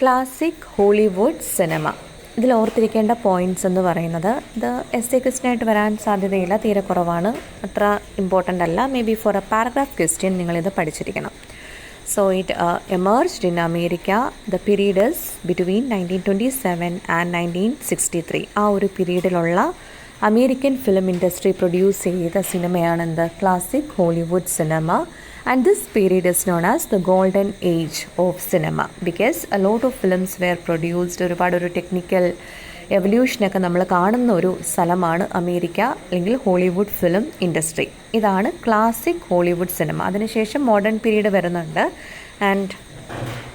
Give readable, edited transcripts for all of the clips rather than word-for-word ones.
Classic Hollywood cinema. ഇതിൽ ഓർത്തിരിക്കേണ്ട points എന്ന് പറയുന്നത്, ഇത് എസ് എ ക്വസ്റ്റ്യനായിട്ട് വരാൻ സാധ്യതയില്ല, തീരെ കുറവാണ്, അത്ര ഇമ്പോർട്ടൻ്റ് അല്ല. Maybe for a paragraph question നിങ്ങളിത് പഠിച്ചിരിക്കണം. So it emerged in America. The period is between 1927 and 1963. ആ ഒരു പീരീഡിലുള്ള അമേരിക്കൻ ഫിലിം ഇൻഡസ്ട്രി പ്രൊഡ്യൂസ് ചെയ്ത സിനിമയാണ് എന്ത്? ക്ലാസിക് ഹോളിവുഡ് സിനിമ. And this period is known as the golden age of cinema because a lot of films were produced. ഒരുപാടൊരു technical എവല്യൂഷനൊക്കെ നമ്മൾ കാണുന്ന ഒരു സ്ഥലമാണ് അമേരിക്ക, അല്ലെങ്കിൽ ഹോളിവുഡ് ഫിലിം ഇൻഡസ്ട്രി. ഇതാണ് ക്ലാസിക് ഹോളിവുഡ് സിനിമ. അതിനുശേഷം മോഡേൺ പീരീഡ് വരുന്നുണ്ട്. And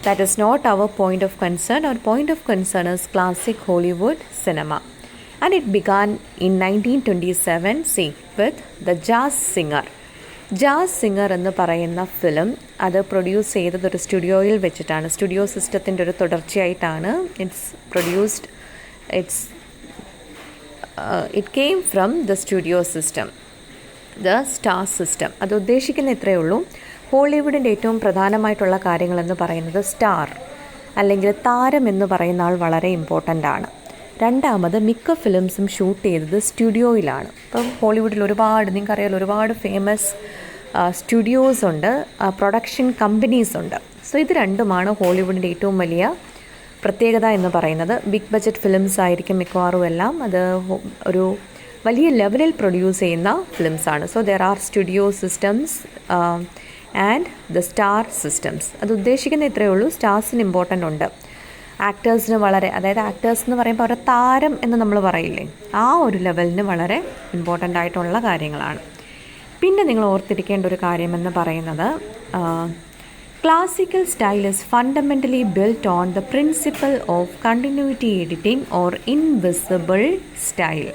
that is not our point of concern. Our point of concern is classic Hollywood cinema. And it began in 1927 with The Jazz Singer. Jazz singer എന്ന് പറയുന്ന film അത് produce ചെയ്തത് ഒരു സ്റ്റുഡിയോയിൽ വെച്ചിട്ടാണ്. Studio സിസ്റ്റത്തിൻ്റെ ഒരു തുടർച്ചയായിട്ടാണ് it came from the studio system, the star system. അത് ഉദ്ദേശിക്കുന്ന ഇത്രയേ ഉള്ളൂ. ഹോളിവുഡിൻ്റെ ഏറ്റവും പ്രധാനമായിട്ടുള്ള കാര്യങ്ങളെന്ന് പറയുന്നത് സ്റ്റാർ അല്ലെങ്കിൽ താരം എന്ന് പറയുന്ന ആൾ വളരെ ഇമ്പോർട്ടൻ്റ് ആണ്. രണ്ടാമത് മിക്ക ഫിലിംസും ഷൂട്ട് ചെയ്തത് സ്റ്റുഡിയോയിലാണ്. ഇപ്പം ഹോളിവുഡിൽ നിങ്ങൾക്കറിയാലോ, ഒരുപാട് ഫേമസ് സ്റ്റുഡിയോസ് ഉണ്ട്, പ്രൊഡക്ഷൻ കമ്പനീസ് ഉണ്ട്. സോ ഇത് രണ്ടുമാണ് ഹോളിവുഡിൻ്റെ ഏറ്റവും വലിയ പ്രത്യേകത എന്ന് പറയുന്നത്. ബിഗ് ബഡ്ജറ്റ് ഫിലിംസ് ആയിരിക്കും മിക്കവാറും എല്ലാം. അത് ഒരു വലിയ ലെവലിൽ പ്രൊഡ്യൂസ് ചെയ്യുന്ന ഫിലിംസാണ്. So there are studio systems and the star systems. അത് ഉദ്ദേശിക്കുന്ന ഇത്രയേ ഉള്ളൂ. സ്റ്റാർസിന് ഇമ്പോർട്ടൻ്റ് ഉണ്ട്. ആക്ടേഴ്സിന് വളരെ, അതായത് ആക്ടേഴ്സ് എന്ന് പറയുമ്പോൾ അവരുടെ താരം എന്ന് നമ്മൾ പറയില്ലേ, ആ ഒരു ലെവലിന് വളരെ ഇമ്പോർട്ടൻ്റ് ആയിട്ടുള്ള കാര്യങ്ങളാണ്. പിന്നെ നിങ്ങൾ ഓർത്തിരിക്കേണ്ട ഒരു കാര്യമെന്ന് പറയുന്നത്, classical style is fundamentally built on the principle of continuity editing or invisible style.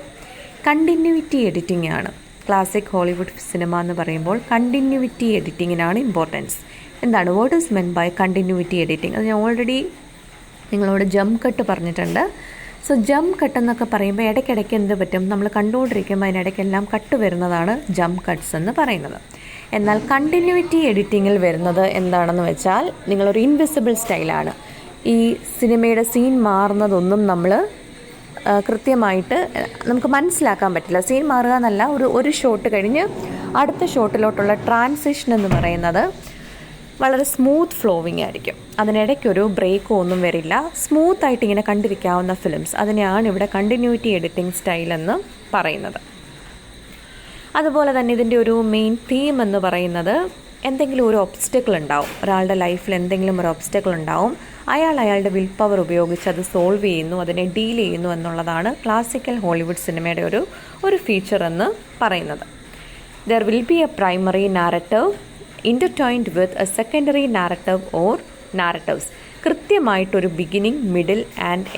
Continuity editing ആണ് ക്ലാസിക് ഹോളിവുഡ് സിനിമ എന്ന് പറയുമ്പോൾ. കണ്ടിന്യൂറ്റി എഡിറ്റിങ്ങിനാണ് ഇമ്പോർട്ടൻസ്. എന്താണ് what is meant by continuity editing? അത് ഞാൻ ഓൾറെഡി നിങ്ങളോട് ജംപ് കട്ട് പറഞ്ഞിട്ടുണ്ട്. സോ ജംപ് കട്ട് എന്നൊക്കെ പറയുമ്പോൾ ഇടയ്ക്കിടയ്ക്ക് എന്ത് പറ്റും, നമ്മൾ കണ്ടുകൊണ്ടിരിക്കുമ്പോൾ അതിനിടയ്ക്കെല്ലാം കട്ട് വരുന്നതാണ് ജംപ് കട്ട്സ് എന്ന് പറയുന്നത്. എന്നാൽ കണ്ടിന്യൂറ്റി എഡിറ്റിങ്ങിൽ വരുന്നത് എന്താണെന്ന് വെച്ചാൽ, നിങ്ങളൊരു ഇൻവിസിബിൾ സ്റ്റൈലാണ്. ഈ സിനിമയുടെ സീൻ മാറുന്നതൊന്നും നമ്മൾ കൃത്യമായിട്ട് നമുക്ക് മനസ്സിലാക്കാൻ പറ്റില്ല. സീൻ മാറുക എന്നല്ല, ഒരു ഷോട്ട് കഴിഞ്ഞ് അടുത്ത ഷോട്ടിലോട്ടുള്ള ട്രാൻസിഷൻ എന്ന് പറയുന്നത് വളരെ സ്മൂത്ത് ഫ്ലോവിങ് ആയിരിക്കും. അതിനിടയ്ക്കൊരു ബ്രേക്കോ ഒന്നും വരില്ല. സ്മൂത്തായിട്ട് ഇങ്ങനെ കണ്ടിരിക്കാവുന്ന ഫിലിംസ്, അതിനെയാണ് ഇവിടെ കണ്ടിന്യൂറ്റി എഡിറ്റിംഗ് സ്റ്റൈൽ എന്ന് പറയുന്നത്. അതുപോലെ തന്നെ ഇതിൻ്റെ ഒരു മെയിൻ തീം എന്ന് പറയുന്നത്, എന്തെങ്കിലും ഒരു ഒബ്സ്റ്റക്കിൾ ഉണ്ടാവും, ഒരാളുടെ ലൈഫിൽ എന്തെങ്കിലും ഒരു ഒബ്സ്റ്റക്കിൾ ഉണ്ടാവും, അയാളുടെ വിൽ പവർ ഉപയോഗിച്ച് അത് സോൾവ് ചെയ്യുന്നു, അതിനെ ഡീൽ ചെയ്യുന്നു എന്നുള്ളതാണ് ക്ലാസിക്കൽ ഹോളിവുഡ് സിനിമയുടെ ഒരു ഫീച്ചർ എന്ന് പറയുന്നത്. There will be a primary narrative intertwined with a secondary narrative or narratives. കൃത്യമായിട്ടൊരു ബിഗിനിങ്, മിഡിൽ ആൻഡ്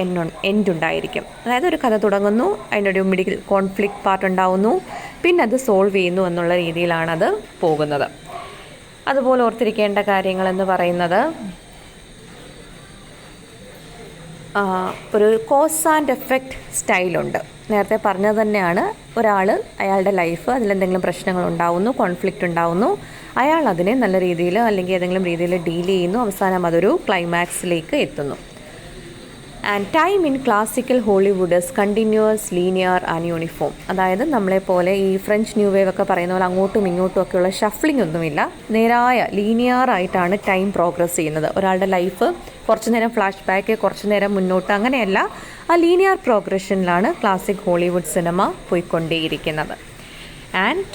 എൻഡ് ഉണ്ടായിരിക്കും. അതായത് ഒരു കഥ തുടങ്ങുന്നു, അതിനൊരു മിഡിൽ കോൺഫ്ലിക്റ്റ് പാർട്ട് ഉണ്ടാവുന്നു, പിന്നെ അത് സോൾവ് ചെയ്യുന്നു എന്നുള്ള രീതിയിലാണത് പോകുന്നത്. അതുപോലെ ഓർത്തിരിക്കേണ്ട കാര്യങ്ങളെന്ന് പറയുന്നത്, ഒരു കോസ് ആൻഡ് എഫക്റ്റ് സ്റ്റൈലുണ്ട്. നേരത്തെ പറഞ്ഞത് തന്നെയാണ്, അയാളുടെ ലൈഫ് അതിലെന്തെങ്കിലും പ്രശ്നങ്ങൾ ഉണ്ടാവുന്നു, കോൺഫ്ലിക്റ്റ് ഉണ്ടാവുന്നു, അയാൾ അതിനെ നല്ല രീതിയിൽ അല്ലെങ്കിൽ ഏതെങ്കിലും രീതിയിൽ ഡീൽ ചെയ്യുന്നു, അവസാനം അതൊരു ക്ലൈമാക്സിലേക്ക് എത്തുന്നു. And time in classical Hollywood is continuous, linear and uniform. അതായത് നമ്മളെപ്പോലെ ഈ ഫ്രഞ്ച് ന്യൂ വേവ് ഒക്കെ പറയുന്ന പോലെ അങ്ങോട്ടും ഇങ്ങോട്ടും ഒക്കെയുള്ള ഷഫ്ലിംഗ് ഒന്നുമില്ല. നേരായ ലീനിയർ ആയിട്ടാണ് ടൈം പ്രോഗ്രസ് ചെയ്യുന്നത്. ഒരാളുടെ ലൈഫ് കുറച്ചു നേരം ഫ്ലാഷ് ബാക്ക്, കുറച്ചു നേരം മുന്നോട്ട്, അങ്ങനെയല്ല, ആ ലീനിയർ പ്രോഗ്രഷനിലാണ് ക്ലാസിക് ഹോളിവുഡ് സിനിമ പോയിക്കൊണ്ടേയിരിക്കുന്നത്. And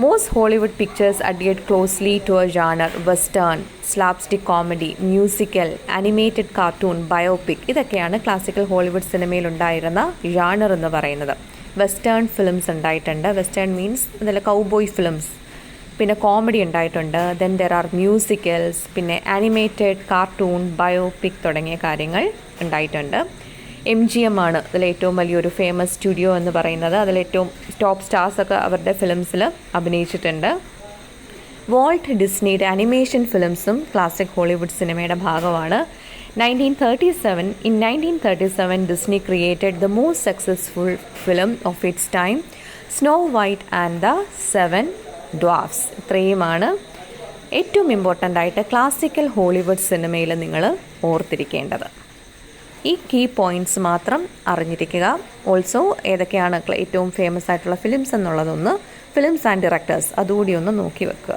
most Hollywood pictures adhere closely to a genre: western, slapstick comedy, musical, animated cartoon, biopic. ഇതൊക്കെയാണ് ക്ലാസിക്കൽ ഹോളിവുഡ് സിനിമയിൽ ഉണ്ടായിരുന്ന ജാണർ എന്ന് പറയുന്നത്. വെസ്റ്റേൺ ഫിലിംസ് ഉണ്ടായിട്ടുണ്ട്. വെസ്റ്റേൺ മീൻസ് അതിൽ കൗബോയ് ഫിലിംസ്, പിന്നെ കോമഡി ഉണ്ടായിട്ടുണ്ട്. ദെൻ ദർ ആർ മ്യൂസിക്കൽസ്, പിന്നെ ആനിമേറ്റഡ് കാർട്ടൂൺ, ബയോപിക് തുടങ്ങിയ കാര്യങ്ങൾ ഉണ്ടായിട്ടുണ്ട്. MGM ആണ് അതിലേറ്റവും വലിയൊരു ഫേമസ് സ്റ്റുഡിയോ എന്ന് പറയുന്നത്. അതിലേറ്റവും ടോപ്പ് സ്റ്റാർസൊക്കെ അവരുടെ ഫിലിംസിൽ അഭിനയിച്ചിട്ടുണ്ട്. വോൾട്ട് ഡിസ്നിയുടെ അനിമേഷൻ ഫിലിംസും ക്ലാസിക് ഹോളിവുഡ് സിനിമയുടെ ഭാഗമാണ്. 1937, Disney created the most successful film of its time, Snow White and the Seven Dwarfs. ഇത്രയുമാണ് ഏറ്റവും ഇമ്പോർട്ടൻ്റ് ആയിട്ട് ക്ലാസിക്കൽ ഹോളിവുഡ് സിനിമയിൽ നിങ്ങൾ ഓർത്തിരിക്കേണ്ടത് ഈ കീ പോയിൻറ്റ്സ് മാത്രം അറിഞ്ഞിരിക്കുക. ഓൾസോ ഏതൊക്കെയാണ് ഏറ്റവും ഫേമസ് ആയിട്ടുള്ള ഫിലിംസ് എന്നുള്ളതൊന്ന്, ഫിലിംസ് ആൻഡ് ഡയറക്ടേഴ്സ് അതുകൂടി ഒന്ന് നോക്കി വെക്കുക.